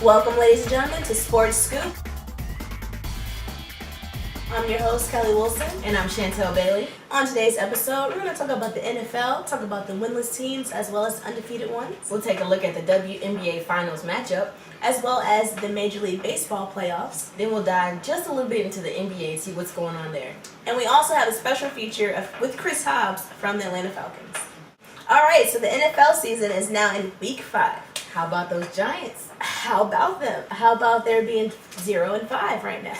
Welcome, ladies and gentlemen, to Sports Scoop. I'm your host, Kelly Wilson. And I'm Chantel Bailey. On today's episode, we're going to talk about the NFL, talk about the winless teams as well as undefeated ones. We'll take a look at the WNBA Finals matchup, as well as the Major League Baseball playoffs. Then we'll dive just a little bit into the NBA and see what's going on there. And we also have a special feature with Chris Hobbs from the Atlanta Falcons. All right, so the NFL season is now in week 5. How about those Giants? How about them? How about there being 0-5 right now?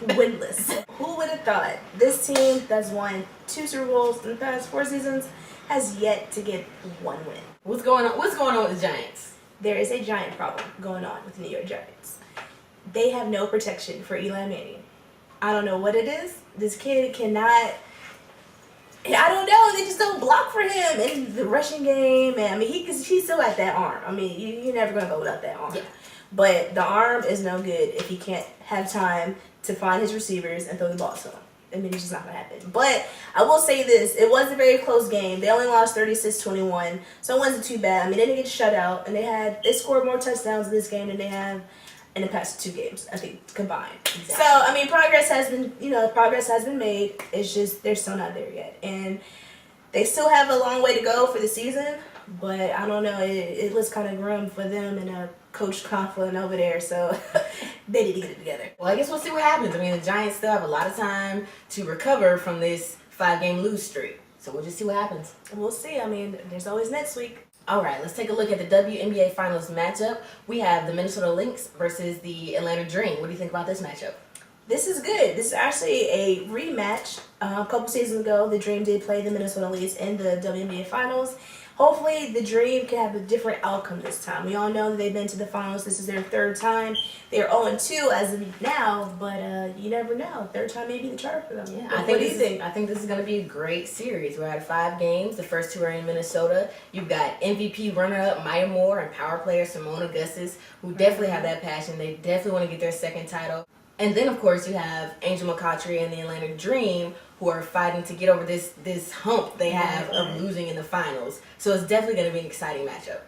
Winless. Who would have thought this team that's won 2 Super Bowls in the past 4 seasons has yet to get 1 win? What's going on with the Giants? There is a giant problem going on with the New York Giants. They have no protection for Eli Manning. I don't know what it is. This kid cannot... I don't know. They just don't block for him in the rushing game. And I mean, he's still got that arm. I mean, you're never going to go without that arm. Yeah. But the arm is no good if he can't have time to find his receivers and throw the ball to them. I mean, it's just not going to happen. But I will say this. It was a very close game. They only lost 36-21. So it wasn't too bad. I mean, they didn't get shut out. And they scored more touchdowns in this game than they have in the past 2 games, I think, combined. Exactly. So, I mean, progress has been made. It's just they're still not there yet. And they still have a long way to go for the season. But I don't know. It looks kind of grim for them and Coach Conklin over there. So they need to get it together. Well, I guess we'll see what happens. I mean, the Giants still have a lot of time to recover from this 5-game lose streak. So we'll just see what happens. We'll see. I mean, there's always next week. All right, let's take a look at the WNBA Finals matchup. We have the Minnesota Lynx versus the Atlanta Dream. What do you think about this matchup? This is good. This is actually a rematch. A couple seasons ago, the Dream did play the Minnesota Lynx in the WNBA Finals. Hopefully, the Dream can have a different outcome this time. We all know that they've been to the finals. This is their 3rd time. They're 0-2 as of now, but you never know. 3rd time may be the charm for them. Yeah, what do you think? I think this is going to be a great series. We're at 5 games. The first 2 are in Minnesota. You've got MVP runner-up Maya Moore and power player Simone Augustus, who definitely have that passion. They definitely want to get their 2nd title. And then, of course, you have Angel McCoughtry and the Atlanta Dream, who are fighting to get over this hump they have of losing in the finals. So it's definitely going to be an exciting matchup.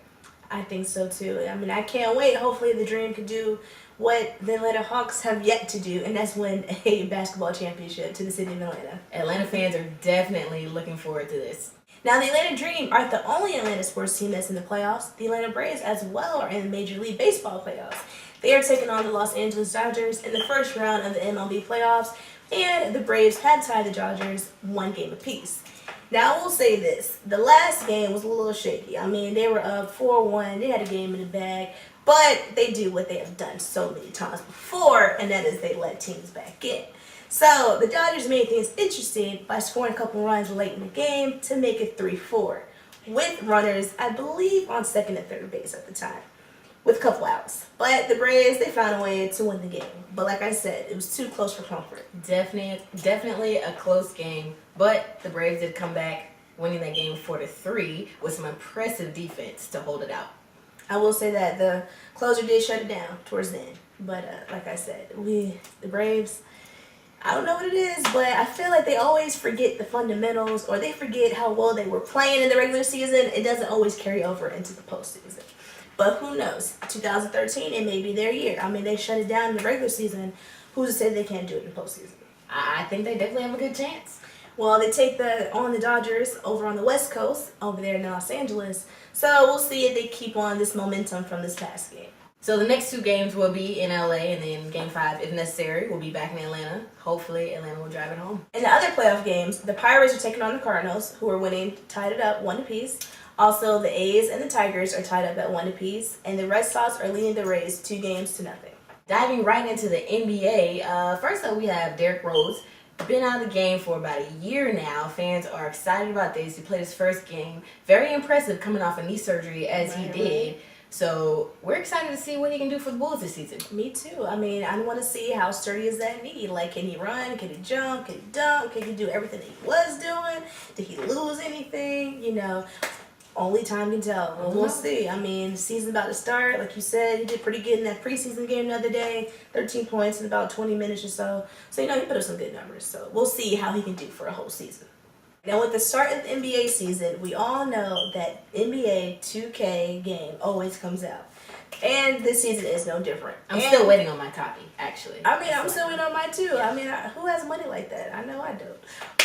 I think so, too. I mean, I can't wait. Hopefully, the Dream can do what the Atlanta Hawks have yet to do, and that's win a basketball championship to the city of Atlanta. Atlanta fans are definitely looking forward to this. Now, the Atlanta Dream aren't the only Atlanta sports team that's in the playoffs. The Atlanta Braves as well are in the Major League Baseball playoffs. They are taking on the Los Angeles Dodgers in the first round of the MLB playoffs, and the Braves had tied the Dodgers 1 game apiece. Now, I will say this. The last game was a little shaky. I mean, they were up 4-1. They had a game in the bag, but they do what they have done so many times before, and that is they let teams back in. So the Dodgers made things interesting by scoring a couple runs late in the game to make it 3-4, with runners, I believe, on 2nd and 3rd base at the time, with a couple outs. But the Braves, they found a way to win the game. But like I said, it was too close for comfort. Definitely a close game, but the Braves did come back, winning that game 4-3 with some impressive defense to hold it out. I will say that the closer did shut it down towards the end. But like I said, the Braves, I don't know what it is, but I feel like they always forget the fundamentals, or they forget how well they were playing in the regular season. It doesn't always carry over into the postseason. But who knows? 2013, it may be their year. I mean, they shut it down in the regular season. Who's to say they can't do it in the postseason? I think they definitely have a good chance. Well, they take on the Dodgers over on the West Coast, over there in Los Angeles. So we'll see if they keep on this momentum from this past game. So the next 2 games will be in LA, and then Game 5, if necessary, will be back in Atlanta. Hopefully, Atlanta will drive it home. In the other playoff games, the Pirates are taking on the Cardinals, who are winning, tied it up 1 apiece. Also, the A's and the Tigers are tied up at 1 apiece, and the Red Sox are leading the Rays 2-0. Diving right into the NBA, first up we have Derrick Rose. Been out of the game for about a year now. Fans are excited about this. He played his first game. Very impressive coming off a knee surgery as he did. So we're excited to see what he can do for the Bulls this season. Me too. I mean, I want to see how sturdy is that knee. Like, can he run? Can he jump? Can he dunk? Can he do everything that he was doing? Did he lose anything? Only time can tell. Well, we'll see. I mean, the season's about to start. Like you said, he did pretty good in that preseason game the other day. 13 points in about 20 minutes or so. So, he put up some good numbers. So, we'll see how he can do for a whole season. Now, with the start of the NBA season, we all know that NBA 2K game always comes out. And this season is no different. I'm still waiting on my copy, actually. I mean, I'm still waiting on mine too. I mean, who has money like that? I know I do.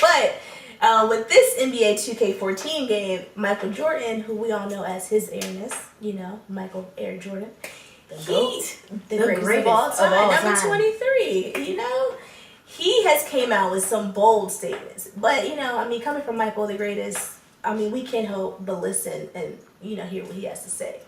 But with this NBA 2K14 game, Michael Jordan, who we all know as his Airness, Michael Air Jordan, the greatest of all time, number 23, he has came out with some bold statements. But, coming from Michael the greatest, we can't help but listen and, hear what he has to say.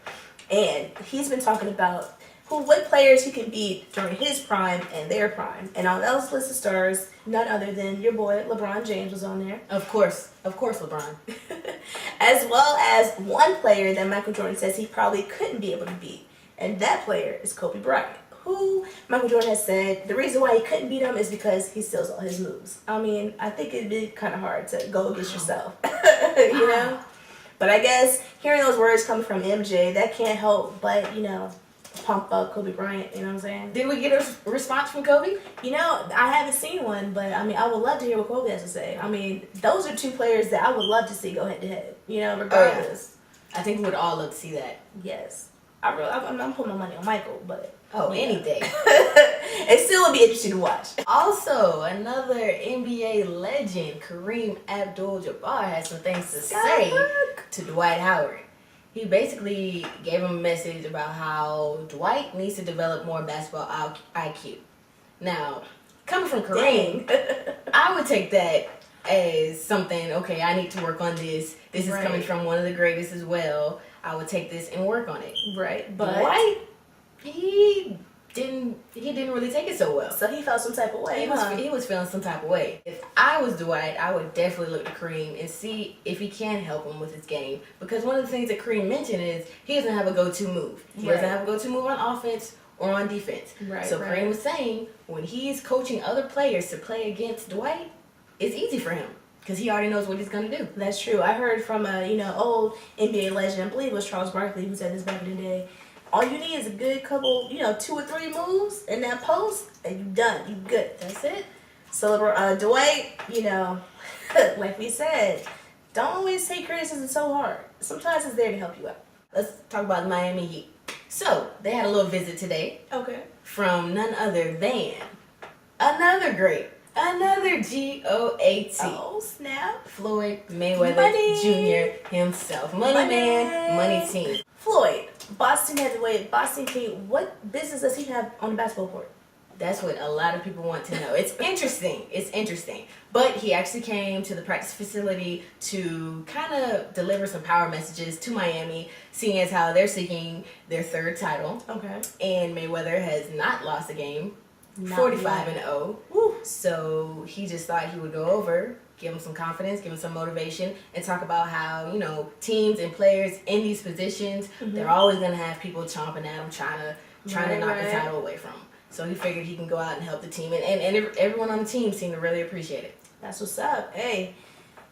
And he's been talking about what players he can beat during his prime and their prime. And on those list of stars, none other than your boy LeBron James was on there. Of course, LeBron. As well as one player that Michael Jordan says he probably couldn't be able to beat. And that player is Kobe Bryant, who Michael Jordan has said the reason why he couldn't beat him is because he steals all his moves. I think it'd be kind of hard to go against yourself, But I guess hearing those words coming from MJ, that can't help but, pump up Kobe Bryant, you know what I'm saying? Did we get a response from Kobe? I haven't seen one, but, I would love to hear what Kobe has to say. Those are two players that I would love to see go head-to-head, regardless. Oh, yeah. I think we would all love to see that. Yes. I'm putting my money on Michael, but... any day. It still would be interesting to watch. Also, another NBA legend, Kareem Abdul-Jabbar, has some things to say to Dwight Howard. He basically gave him a message about how Dwight needs to develop more basketball IQ. Now, coming from Kareem, I would take that as something, okay, I need to work on this. This is coming from one of the greatest as well. I would take this and work on it. Right, but Dwight, he didn't really take it so well. So he felt some type of way. He was feeling some type of way. If I was Dwight, I would definitely look to Kareem and see if he can help him with his game. Because one of the things that Kareem mentioned is he doesn't have a go-to move. He doesn't have a go-to move on offense or on defense. So Kareem was saying when he's coaching other players to play against Dwight, it's easy for him. Because he already knows what he's going to do. That's true. I heard from a old NBA legend, I believe it was Charles Barkley, who said this back in the day. All you need is a good couple, 2 or 3 moves in that post, and you're done. You're good. That's it. So, Dwight, like we said, don't always take criticism so hard. Sometimes it's there to help you out. Let's talk about the Miami Heat. So, they had a little visit today. Okay. From none other than another great. Another GOAT. Oh, snap. Floyd Mayweather Jr. himself. Money man, money team. Floyd, Boston heavyweight, Boston King. What business does he have on the basketball court? That's what a lot of people want to know. It's interesting. But he actually came to the practice facility to kind of deliver some power messages to Miami, seeing as how they're seeking their 3rd title. Okay. And Mayweather has not lost a game. 45-0. So he just thought he would go over, give him some confidence, give him some motivation, and talk about how, teams and players in these positions, they're always going to have people chomping at them, trying to knock the title away from them. So he figured he can go out and help the team. And everyone on the team seemed to really appreciate it. That's what's up. Hey,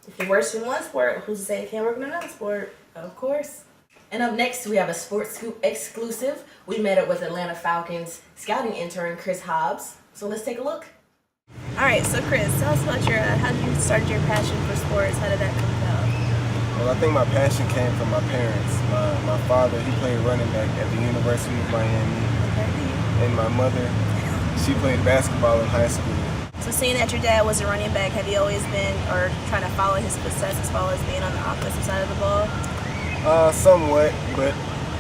if it works in one sport, who's to say it can't work in another sport? Of course. And up next, we have a Sports Scoop exclusive. We met up with Atlanta Falcons scouting intern Chris Hobbs. So let's take a look. All right, so Chris, tell us about how you started your passion for sports. How did that come about? Well, I think my passion came from my parents. My father, he played running back at the University of Miami. Okay. And my mother, she played basketball in high school. So seeing that your dad was a running back, have you always been or trying to follow his footsteps as far as being on the offensive side of the ball? Somewhat, but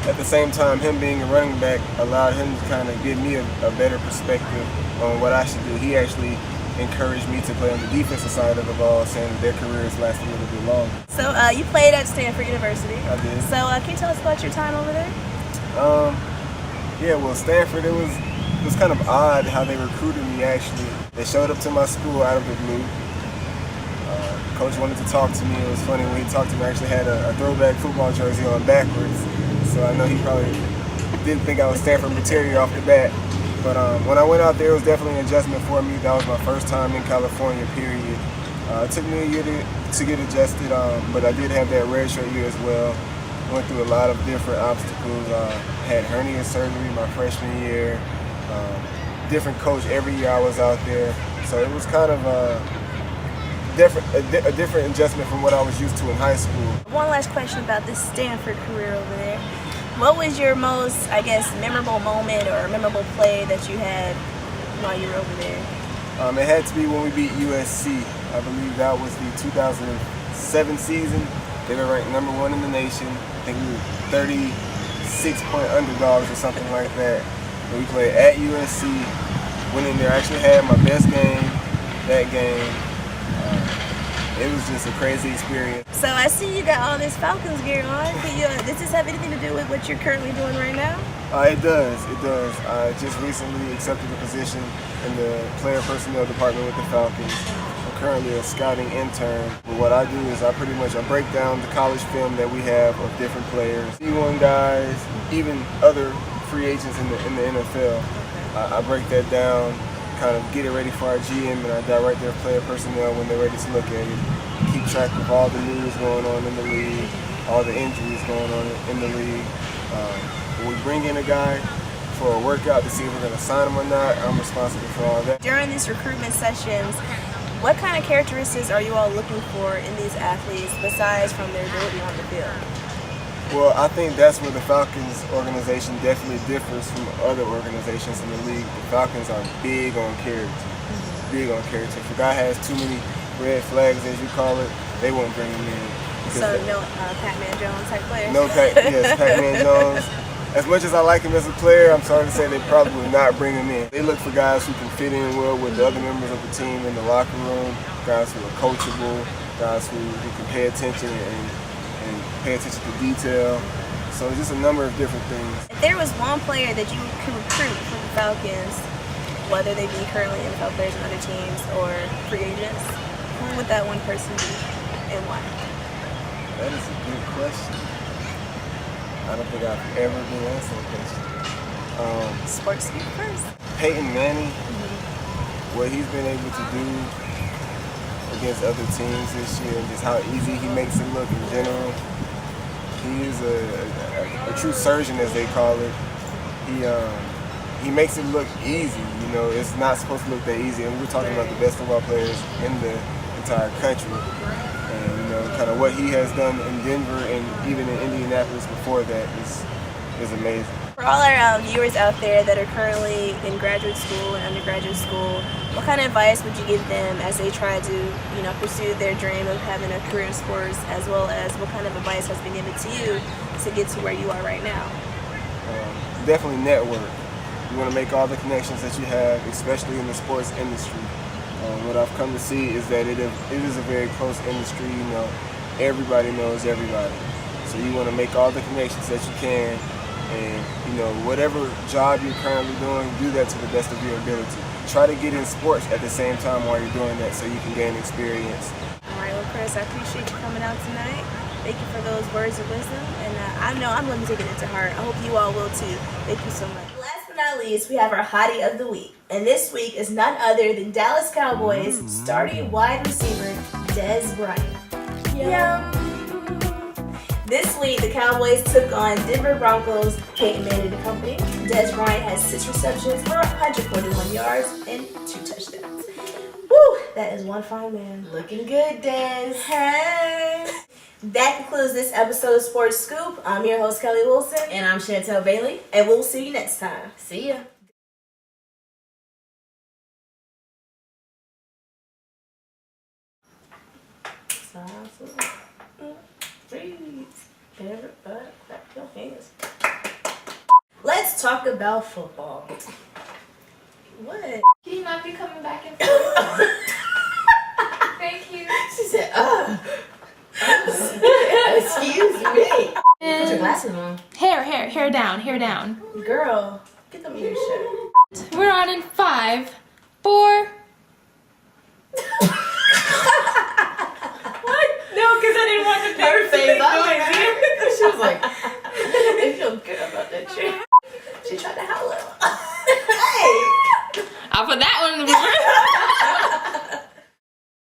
at the same time, him being a running back allowed him to kind of give me a better perspective on what I should do. He actually encouraged me to play on the defensive side of the ball, saying that their careers last a little bit longer. So you played at Stanford University. I did. So can you tell us about your time over there? Yeah, well, Stanford, it was kind of odd how they recruited me, actually. They showed up to my school out of the blue. Coach wanted to talk to me. It was funny when he talked to me. I actually had a throwback football jersey on backwards, so I know he probably didn't think I was Stanford material off the bat. But when I went out there, it was definitely an adjustment for me. That was my first time in California, period. It took me a year to get adjusted, but I did have that redshirt year as well. Went through a lot of different obstacles. Had hernia surgery my freshman year. Different coach every year I was out there. So it was kind of a different adjustment from what I was used to in high school. One last question about this Stanford career over there. What was your most, I guess, memorable moment or memorable play that you had while you were over there? It had to be when we beat USC. I believe that was the 2007 season. They were ranked number 1 in the nation. I think we were 36-point underdogs or something like that. And we played at USC. Went in there, actually had my best game that game. It was just a crazy experience. So I see you got all this Falcons gear on. Does this have anything to do with what you're currently doing right now? It does. I just recently accepted a position in the player personnel department with the Falcons. I'm currently a scouting intern. But what I do is I break down the college film that we have of different players, D1 guys, even other free agents in the NFL. I break that down, kind of get it ready for our GM, and I direct their player personnel when they're ready to look at it. Keep track of all the news going on in the league, all the injuries going on in the league. When we bring in a guy for a workout to see if we're going to sign him or not, I'm responsible for all that. During these recruitment sessions, what kind of characteristics are you all looking for in these athletes besides from their ability on the field? Well, I think that's where the Falcons organization definitely differs from other organizations in the league. The Falcons are big on character. Big on character. If a guy has too many red flags, as you call it, they won't bring him in. So no Pac-Man Jones type player? No, Pac-Man Jones. As much as I like him as a player, I'm sorry to say they probably will not bring him in. They look for guys who can fit in well with the other members of the team in the locker room, guys who are coachable, guys who can pay attention and pay attention to detail. So just a number of different things. If there was one player that you could recruit from the Falcons, whether they be currently NFL players on other teams or free agents, who would that one person be and why? That is a good question. I don't think I've ever been asked that question. Sports speak first. Peyton Manning, what he's been able to do against other teams this year, and just how easy he makes it look in general. He is a true surgeon, as they call it. He makes it look easy. You know, it's not supposed to look that easy. And we're talking about the best football players in the entire country. And you know, kind of what he has done in Denver and even in Indianapolis before that is amazing. For all our viewers out there that are currently in graduate school and undergraduate school, what kind of advice would you give them as they try to, pursue their dream of having a career in sports, as well as what kind of advice has been given to you to get to where you are right now? Definitely network. You want to make all the connections that you have, especially in the sports industry. What I've come to see is that it is a very close industry. You know, everybody knows everybody. So you want to make all the connections that you can. And, whatever job you're currently doing, do that to the best of your ability. Try to get in sports at the same time while you're doing that so you can gain experience. All right, well, Chris, I appreciate you coming out tonight. Thank you for those words of wisdom. And I know I'm going to be taking it to heart. I hope you all will too. Thank you so much. Last but not least, we have our hottie of the week. And this week is none other than Dallas Cowboys starting wide receiver, Dez Bryant. Yum. This week, the Cowboys took on Denver Broncos' Peyton Manning and company. Dez Bryant has 6 receptions for 141 yards and 2 touchdowns. Woo! That is one fine man. Looking good, Dez. Hey! That concludes this episode of Sports Scoop. I'm your host, Kelly Wilson. And I'm Chantel Bailey. And we'll see you next time. See ya. Let's talk about football. What? Can you not be coming back and forth? Thank you. She said, excuse me. Put your glasses on. Hair down. Girl, get them ears shut. We're on in 5,